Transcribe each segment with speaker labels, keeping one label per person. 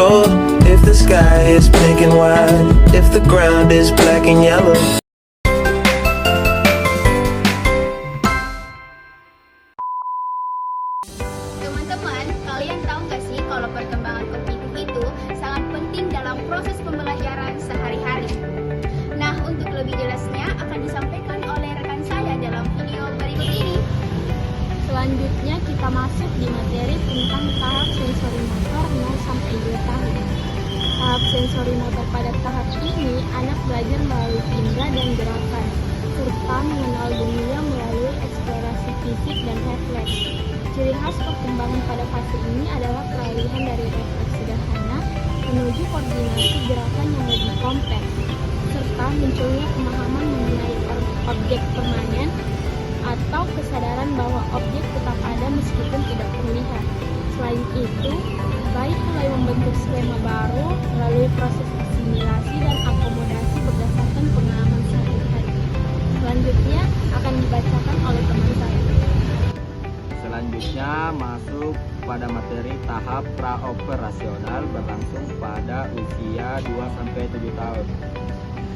Speaker 1: control. If the sky is pink and white, if the ground is black and yellow.
Speaker 2: Teman-teman, kalian tahu nggak sih kalau perkembangan kognitif itu sangat penting dalam proses pembelajaran sehari-hari. Nah, untuk lebih jelasnya akan disampaikan oleh rekan saya dalam video berikut ini.
Speaker 3: Selanjutnya kita masuk di materi tentang tahap sensori motor 0 sampai 2 tahun. Tahap sensori motor pada tahap ini anak belajar melalui indera dan gerakan, serta mengenal dunia melalui eksplorasi fisik dan refleks. Ciri khas perkembangan pada fase ini adalah peralihan dari refleks sederhana menuju koordinasi gerakan yang lebih kompleks, serta munculnya pemahaman mengenai objek permanen atau kesadaran bahwa objek tetap ada meskipun tidak terlihat. Selain itu, baik mulai membentuk skema baru melalui proses asimilasi dan akomodasi berdasarkan pengalaman sehari-hari. Selanjutnya akan dibacakan oleh teman saya.
Speaker 4: Selanjutnya masuk pada materi tahap praoperasional berlangsung pada usia 2-7 tahun.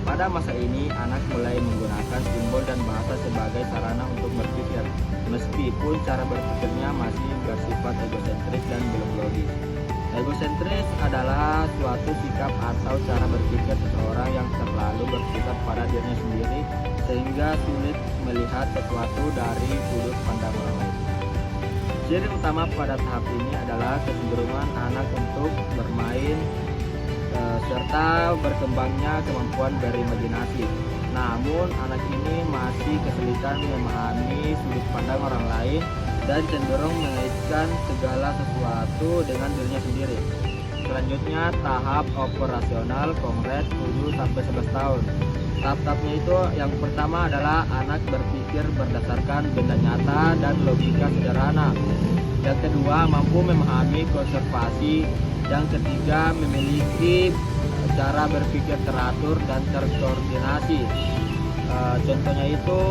Speaker 4: Pada masa ini, anak mulai menggunakan simbol dan bahasa sebagai sarana untuk berpikir, meskipun cara berpikirnya masih bersifat egosentris dan belum logis. Egosentris adalah suatu sikap atau cara berpikir seseorang yang terlalu berpusat pada dirinya sendiri, sehingga sulit melihat sesuatu dari sudut pandang orang lain. Ciri utama pada tahap ini adalah kecenderungan anak untuk bermain serta berkembangnya kemampuan berimajinasi. Namun anak ini masih kesulitan memahami sudut pandang orang lain dan cenderung mengaitkan segala sesuatu dengan dirinya sendiri. Selanjutnya tahap operasional kongres 7-11 tahun. Tahap-tahapnya itu yang pertama adalah anak berpikir berdasarkan benda nyata dan logika sederhana. Yang kedua, mampu memahami konservasi. Yang ketiga, memiliki cara berpikir teratur dan terkoordinasi. Contohnya itu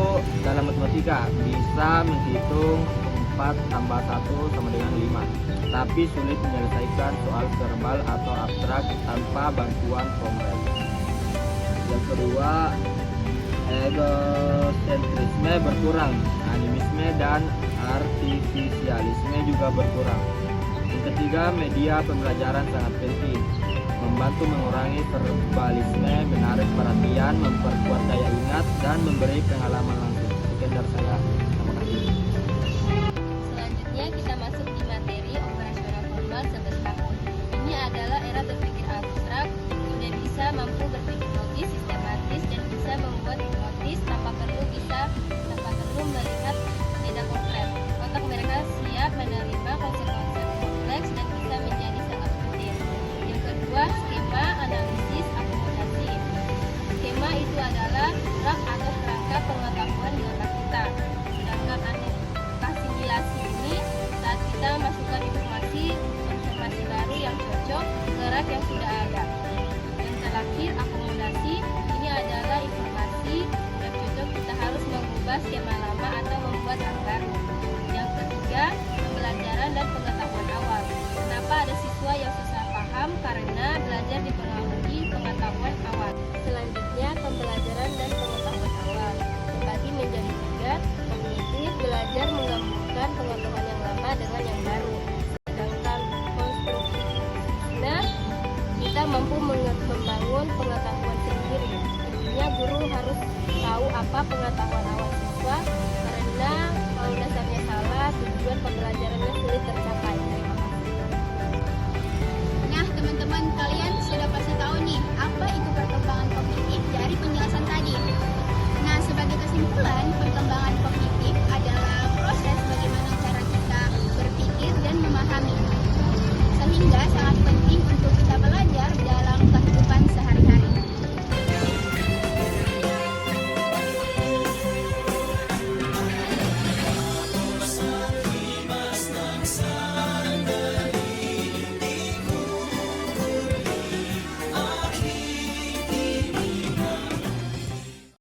Speaker 4: dalam matematika bisa menghitung 4 tambah 1 sama dengan 5, tapi sulit menyelesaikan soal verbal atau abstrak tanpa bantuan kongres. Yang kedua, egosentrisme berkurang, animisme dan artifisialisme juga berkurang. Yang ketiga, media pembelajaran sangat penting, membantu mengurangi verbalisme, menarik perhatian, memperkuat daya ingat, dan memberi pengalaman langsung. Sekian dari saya, terima kasih.
Speaker 3: Selanjutnya kita masuk di materi operasional formal 11 tahun. Ini adalah era berpikir abstrak, sudah bisa mampu berpikir logis, sistematis, dan bisa membuat hipotesis tanpa perlu melihat beda konkret. Otak mereka siap menerima konsep-konsep kompleks dan bisa menjadi sangat detail. Yang kedua, skema analisis akomodasi. Skema itu adalah rak atau kerangka pengetahuan di otak kita. Sedangkan asimilasi ini saat kita masukkan informasi baru yang cocok ke rak yang sudah ada. Yang terakhir, akomodasi ini adalah informasi yang cocok, kita harus mengubah skema lama atau membuat rak baru. Yang ketiga, pembelajaran dan pengetahuan awal. Kenapa ada siswa yang susah paham? Karena belajar dipengaruhi pengetahuan awal. Selanjutnya, pembelajaran dan pengetahuan awal terbagi menjadi 3. Kognitif, belajar menggabungkan pengetahuan yang lama dengan yang baru. Sedangkan konstruktivisme, kita mampu membangun pengetahuan sendiri. Intinya, guru harus tahu apa pengetahuan awal siswa, karena kalau dasarnya salah, tujuan pembelajarannya sulit tercapai.
Speaker 2: Nah, teman-teman, kalian